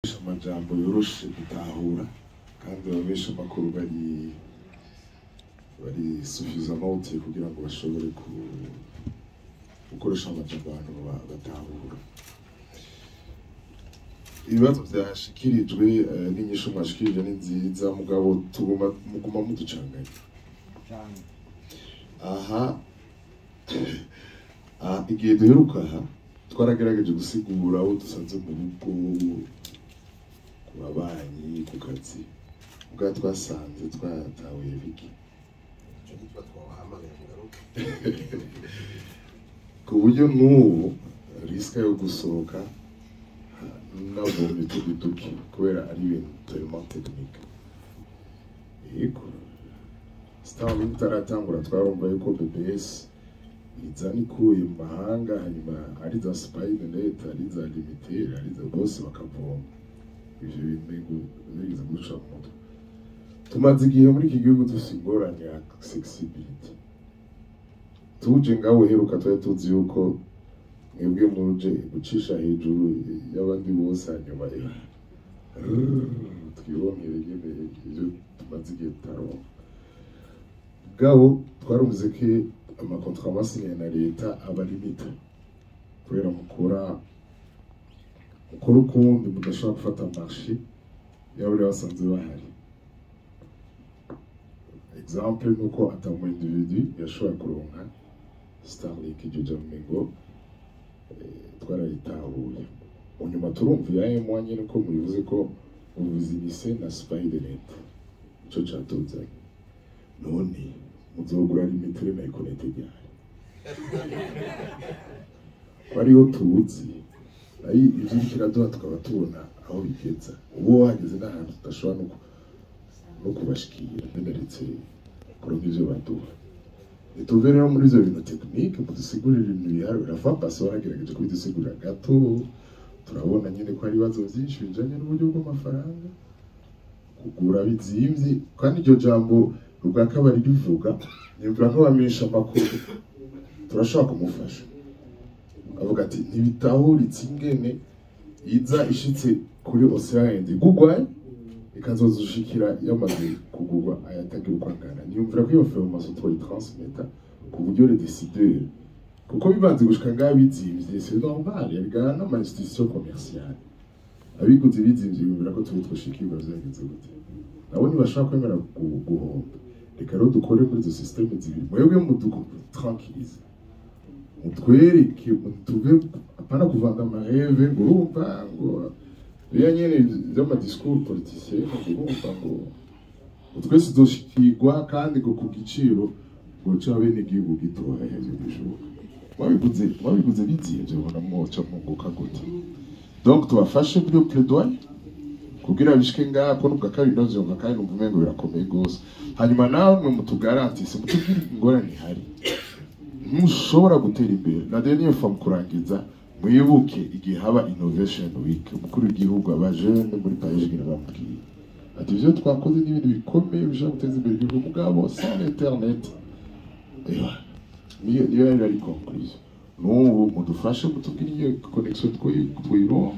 amajambo yoroshe gutahura kandi ababesha amakuru bari suffisamment kugira ngo bashobore gukoresha amajambo abantu batahura. Ibibazo byashikirijwe n'inyishu mwashikirije ni nziza mugabo muguma muducanganya. Aha igihe duheruka aha twaragerageje gusigura aho dusanze mu rugo ku babanyi ku kazi ubwa twasanze twatahuye biki ku buryo n'ubu risika yo gusohoka nabonye tuduki kubera ari ibintu tellement technique. Yego Starlink taratangura twarumva yuko BBS izani kuye mu mahanga hanyuma ari za Spidernet ari za Limited ari za bose bakavoma ivyo bintu bigize guca mu mutwe. Tumaze igihe muri iki gihugu dufite ingorane ya accessibility. Tuje ngaho heruka twari tuzi yuko mwebwe muje gucisha hejuru y'abandi bose hanyuma twibonere nyene ivyo tumaze igihe tutaronka. Gabo twarumvize ko amakontra masinya na leta aba limite kubera mukora ukundi mudashobora gufata marché yaburi basanze bahari. Exemple nuko atamu individu yashobora kuronka Starlink iryo jambo twarayitahuye. Unyuma turumva yaye mwanye nuko murivuze ko ubuzinise na Spidernet ico catuzanye none muzogura limitire na ikonete ryari bariho tuzi ayi ivyo kiraduha tukaba tubona aho bigeza uwo hageze n'ahantu tudashobora no kubashikira ndaretse kuronka ivyo baduha. Tuve rero muri izo bintu technique mudusigurira ibintu bihari birafa paso baragerageje kubidusigurira gato turabona nyine ko hari ibibazo byinshi bijanye n'uburyo bw'amafaranga kugura bizimvye kandi iryo jambo rubwa kabari rivuga nimvura ko bamenyesha amakuru turashaka kumufasha avuga ati ntibitahuritse ingene iza ishitse kuri Ocean gugwaye ikazozushikira yamaze kugurwa ayatagira ukwangana. Niyumvira ko iyo information twayitransmeta ku buryo les décideurs kuko bibanze gushika ngaho bizimvye c'est normal yarigana n'ama institution commerciale abiguze bizimvye yumvira ko turi twoshikirwa vyagenze gute nabo ntibashaka kwemera guhomba. Reka rero dukore muri izo systeme zibiri mwebwe muduko tranquille mutwereke tuve apana kuvanga amareve ngo urumva ngo biya nyene zama discours politicien urumva ngo twese doshikirwa kandi ngo ku giciro ngo cabene igihugu gitoya hejuru bishoboka mwabiguze bizimvye ubona mwoca munguka gute. Donc tubafashe muri plaidoyer kugira bishike ngako nubwo kabiri ndazonga kandi numva umengo birakomeye gose hanyuma namwe mutugarantise mutubwire ingorane hari mushobora gutera imbere. La dernière fois kurangiza mwibuke igihe haba innovation week mukuru w'igihugu abajene muri Paris bamubwiye ati ivyo twakoze n'ibintu bikomeye bishaka guteza imbere igihugu mugabo sans internet niyo yari conclusion n'ubu mudufashe mutubwire iyo connexion twironka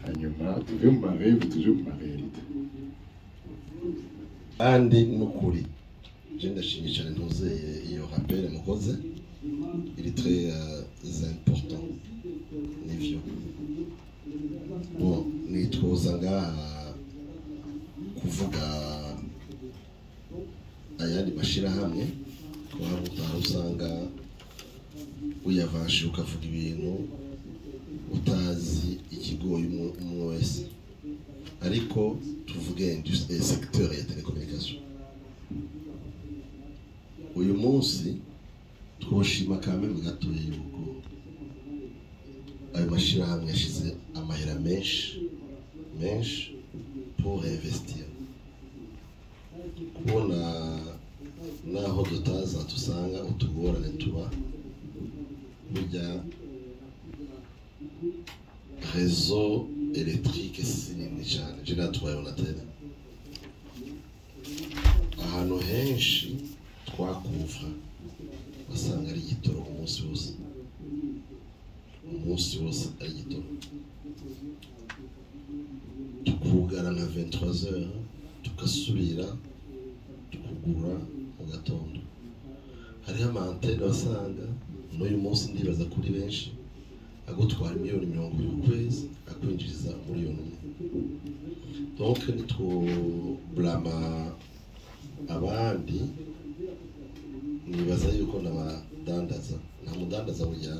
hanyuma tuve mu mareve tuje mu marerite. Kandi n'ukuri je ndashimye cyane ntuzeye iyo rappel mukoze il est très important nivyo bon nitwoza ngaha kuvuga ayandi mashirahamwe ko hari usanga uyavashe ukavuga ibintu utazi ikigoye umwe wese ariko tuvuge secteur ya telecommunication uyu munsi twoshima kame mu gatoye yuko ayo mashirahamwe yashize amahera menshi pour investir kubona naho dutaza tusanga utugorane tuba burya réseau électrique sinini cyane je natwaye onatene ahantu henshi twakuvra basanga ari gitoro umunsi wose ari gitoro tukugara nka 23h tugasubira tukugura mu gatondo. Hariho amantene wasanga n'uyu munsi ndibaza kuri benshi agutwara miliyoni 20 ku kwezi akwinjiriza miliyoni 1. Donc nitwo blama abandi nibaza yuko n'abadandaza nta mudandaza burya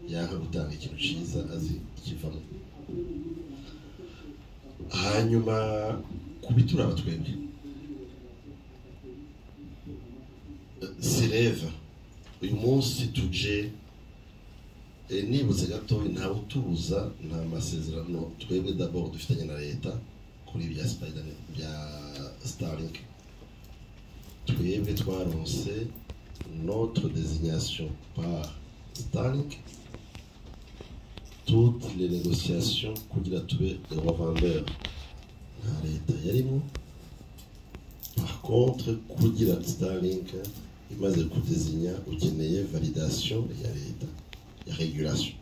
yanka gutanga ikintu ciza azi ikivamo. Hanyuma kubitura abatwebwe sireva uyu munsi tuje nibutse gato nta butubuza nta masezerano twebwe d'abord dufitanye na leta kuri bya Spidernet bya Starlink. Twebwe twaronse notre désignation par Starlink, toutes les négociations kugira tube les revendeurs na leta yarimo. Par contre kugira Starlink imaze kudésigna ukeneye validation ya leta ya régulation.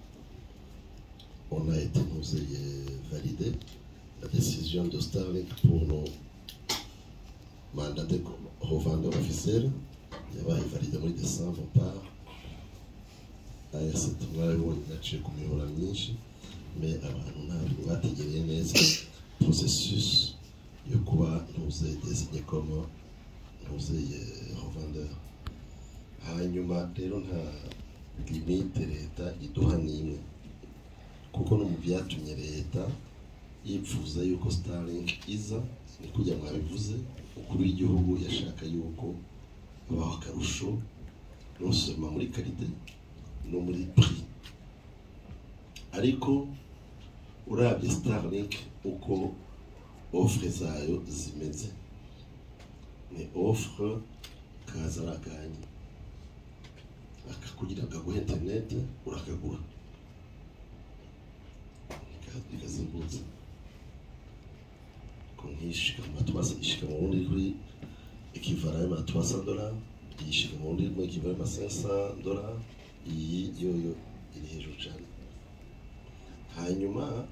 On a été validé la décision de Starlink pour nos mandatés comme revendeurs officiels. Yabaye validé muri décembre par ARCT. Mwarabonye yaciye ku mihora myinshi, mais abantu ntabwo bategereye neza processus yo kuba désigné comme revendeur. Hanyuma rero nta limite leta iduha n'imwe, kuko no mu byatumye leta yipfuza yuko Starlink iza ni kujya mwabivuze ukuru w'igihugu yashaka yuko babaho akarusho non seulement muri qualité no muri prix. Ariko urabye Starlink uko offre zayo zimeze ni offre kazaraganye akakugira ngo internet urakagura ikazengurutse konishika matwasa ishika mu wundi kuri equivalent à $300 ishika mu wundi mu equivalent à $500 iyi yo iri hejuru cyane. Hanyuma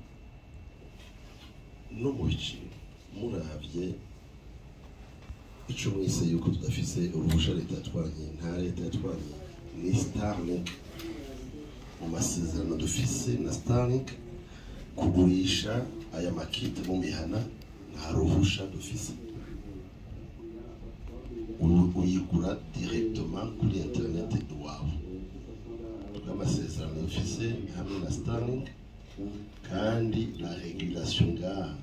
no mu biciro muravye ico mwise yuko tudafise uruhusha leta yatwanye, nta leta yatwanye ni Starlink. Mu masezerano dufise na Starlink kugurisha aya makite mu mihana nta ruhusha dufise, uyigura directement kuri internet iwawe. Amasezerano dufise hamwe na Starlink kandi la régulation ngaha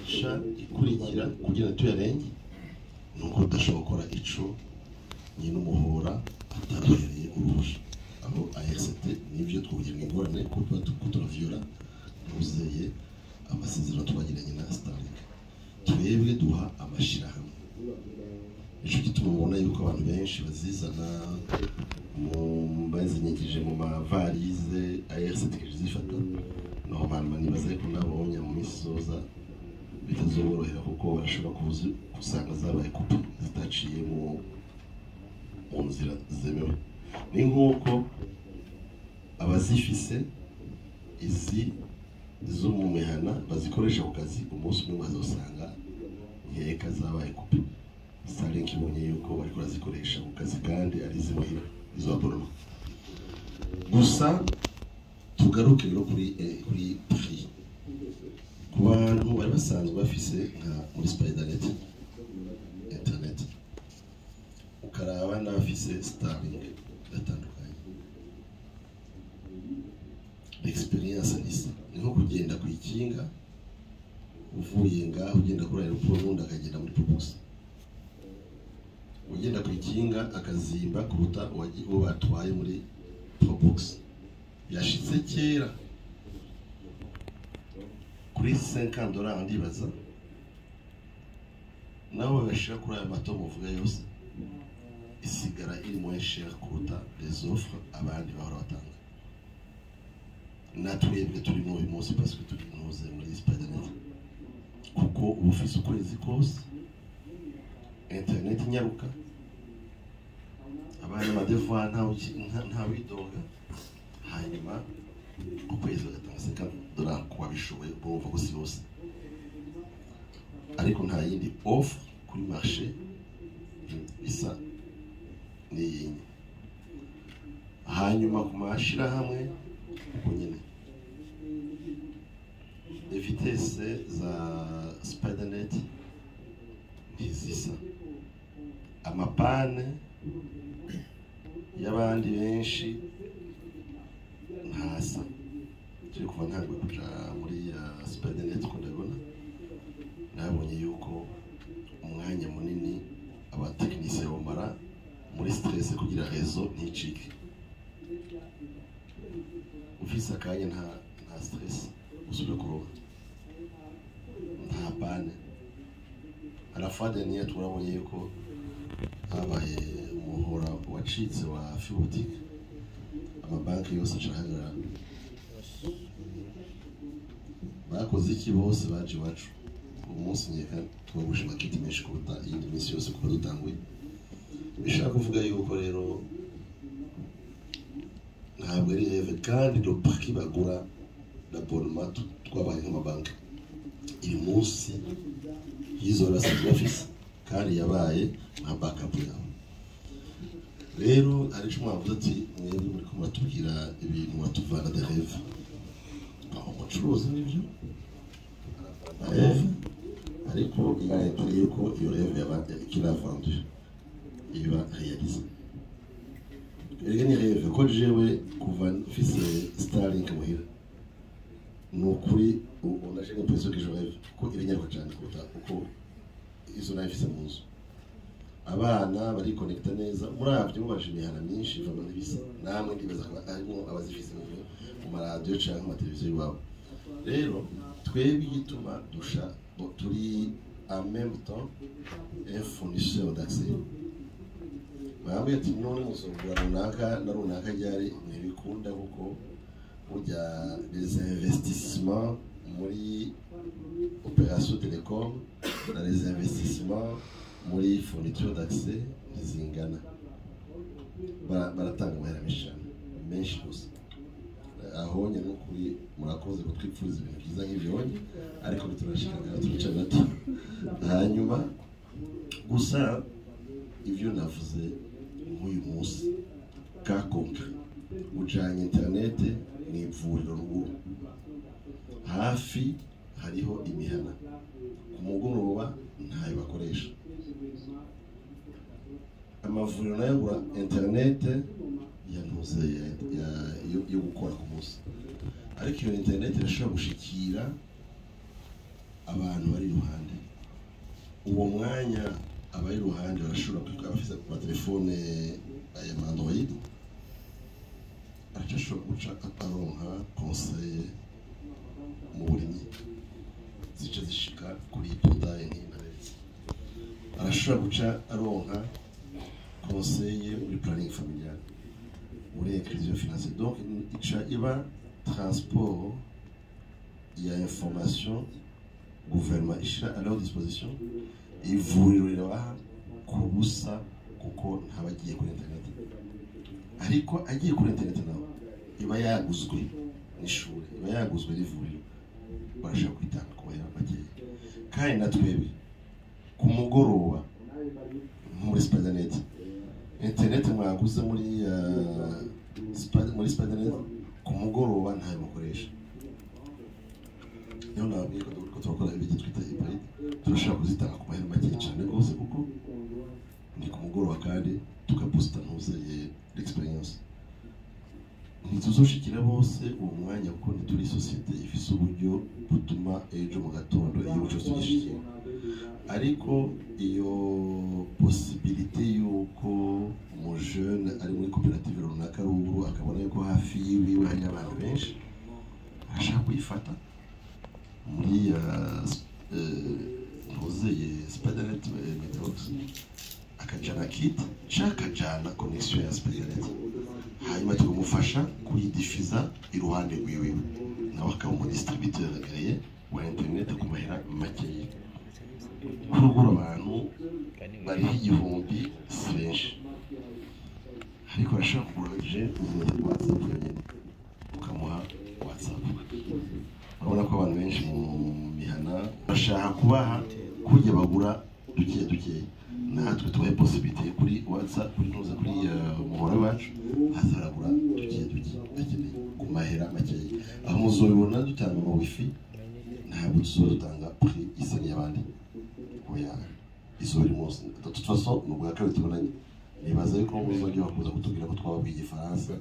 ica ikurikira kugira tuyarenge nuko udashobora gukora ico nyine umuhora atabereye uruhusha. Aho ARCT nivyo twugira ingorane kuko turavyola muzeye amasezerano twagiranye na Starlink. Twebwe duha amashirahamwe, ico gituma ubona yuko abantu benshi bazizana bazinyigije mu mavarize ARCT zifata normalement nibaza ko nabonye mu misoza bitazoborohera kuko barashobora kusanga zabaye kupe zitaciye mu nzira zemewe. Ni nk'uko abazifise izi zo mu mihana bazikoresha ku kazi umunsi umwe bazosanga nkeka zabaye kupe. Starlink ibonye yuko bariko bazikoresha ku kazi kandi ari zimuhira izo abonoma. Gusa tugaruke rero kuri prix ku bantu bari basanzwe bafise nka muri Spidernet internet ukaraba n'abafise Starlink batandukanye. L'experience nisa ni nko kugenda ku ikinga uvuye ngaho ugenda kuri aeroport n'undi akagenda muri Probox. Ugenda ku ikinga akazimba kuruta uwo batwaye muri Probox. Yashitse kera kuri $50 ndibaza nawe bagashira kuri aya mato muvuga yose isigara iri moins cher kuruta les offres abandi bahora batanga. Natwebwe turi n'uyu munsi parce que turi ntuze muri Spidernet kuko ubufise ukwezi kose internet nyaruka abana badevoir nta widoga. Hanyuma ukwezi bagatanga $50 kuba bishoboye bumva ko si bose. ariko nta yindi offre kuri marché isa n'iyindi. Hanyuma ku mashirahamwe uko nyene vitesse za Spidernet ntizisa, amapane y'abandi benshi ntasa. Turi kuva ntabwo kuja muri Spidernet ko ndabona nabonye yuko umwanya munini abatekinisiye bamara muri stress kugira rezo nticike. Ufise akanya nta stress usubira kuroba nta pane. Arafade niyo turabonye yuko habaye umuhora wacitse wa Fibutik, amabanki yose acahagarara. Bakoze iki bose baje iwacu umunsi nyeka twogusha maketi menshi kuruta iyindi minsi yose kuba dutanguye. Bishaka kuvuga yuko rero ntabwo ari heve, kandi do paki bagura l'abonnement twabaye nk'amabanki iri munsi y'izo rasanzwe bafise kandi yabaye nka backup yabo. Rero ari cyo mwavuze ati mwebwe muri kumatubwira ibintu batuvana de reve aho mucuruzi n'ibyo ariko inyandiko yuko iyo reve yabanje ikiravandu iba réalisé. Erega ni reve ko jewe kuva mfise Starlink muhira nukuri unaje n'impression que je rêve ko irinyaruka cyane kuruta uko izo nafise mu nzu. Abana bari connecta neza muravyo mubaje imihana myinshi iva muri bisa namwe ndibaza ko arimo abazifise mu maradiyo cyangwa mu televiziyo iwabo. Rero twebwe igituma dusha turi en même temps un fournisseur d'accès. Bamwe ati none musongura runaka na runaka ryari ntibikunda kuko burya les investissements muri opération télécom na les investissements muri fourniture d'accès ntizingana. Baratanga amahera menshi gusa. Aho nyine kuri murakoze kutwipfuza ibintu byiza nk'ibyo wonye ariko biturashikana turica gato. Hanyuma gusa ivyo navuze nk'uyu munsi ka concret ujanye internet ni ivuriro ruguru hafi hariho imihana ku mugoroba ntayo bakoresha. Amavuriro nayo gura internet yantuze yo gukora ku munsi, ariko iyo internet irashobora gushikira abantu bari iruhande. Uwo mwanya abari iruhande barashobora kwika bafise ku telefone aya Android, arashobora guca ataronka conseil mu burimyi zica zishika kuri podaye nk'intare. Arashobora guca aronka conseil muri planning familial muri inclusion financière. Donc ica iba transport ya information gouvernement ishira à leur disposition ivuriro rirabaha ku busa kuko ntabagiye kuri internet. Ariko agiye kuri internet nawe iba yaguzwe n'ishuri, iba yaguzwe n'ivuriro, barashaka kwitanga ku bahera bagiye. Kandi natwebwe ku mugoroba muri Spidernet internet mwaguze muri Spidernet ku mugoroba ntayo mukoresha. Niyo nabwiye ko turakora ibyo twita hybrid, turashaka kuzitanga ku mahera make cyane rwose kuko ni ku mugoroba kandi tukaposta ntuzeye l'experience. Ntituzoshikira bose uwo mwanya kuko ntituri societe ifise uburyo butuma ejo mu gatondo iyo buco tugishikiye. Ariko iyo possibilité yuko mu jeune ari muri koperative runaka ruguru akabona yuko hafi yiwe hari abantu benshi ashaka kuyifata muri ntuzeye Spidernet Metrox akajana kit akajana connexion ya Spidernet, hanyuma tukamufasha kuyidifiza iruhande rwiwe nawe akaba umu distributeur agereye wa internet ku mahera makeya. Kurugura abantu bari igihumbi si benshi, ariko arashaka kugurije WhatsApp nyine ukamuha WhatsApp. Urabona ko abantu benshi mu mihana bashaka dushaka kubaha kujya bagura duke natwe tubaye possibility kuri WhatsApp kuri noza kuri muhora wacu hazaragura duke bakeneye ku mahera makeya aho muzobibona dutanga mu wifi ntabwo tuzotanga prix isa y'abandi oya izo biri munsi de toute façon nubwo yakabiri tubonanye nibaza yuko muzongera bakuza kutubwira ko twababwiye igifaransa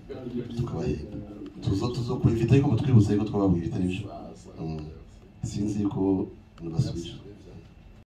tukabahemba tuzo kwifita yuko mutwibutse yuko twababwiye ibitari byo sinzi yuko nabasubije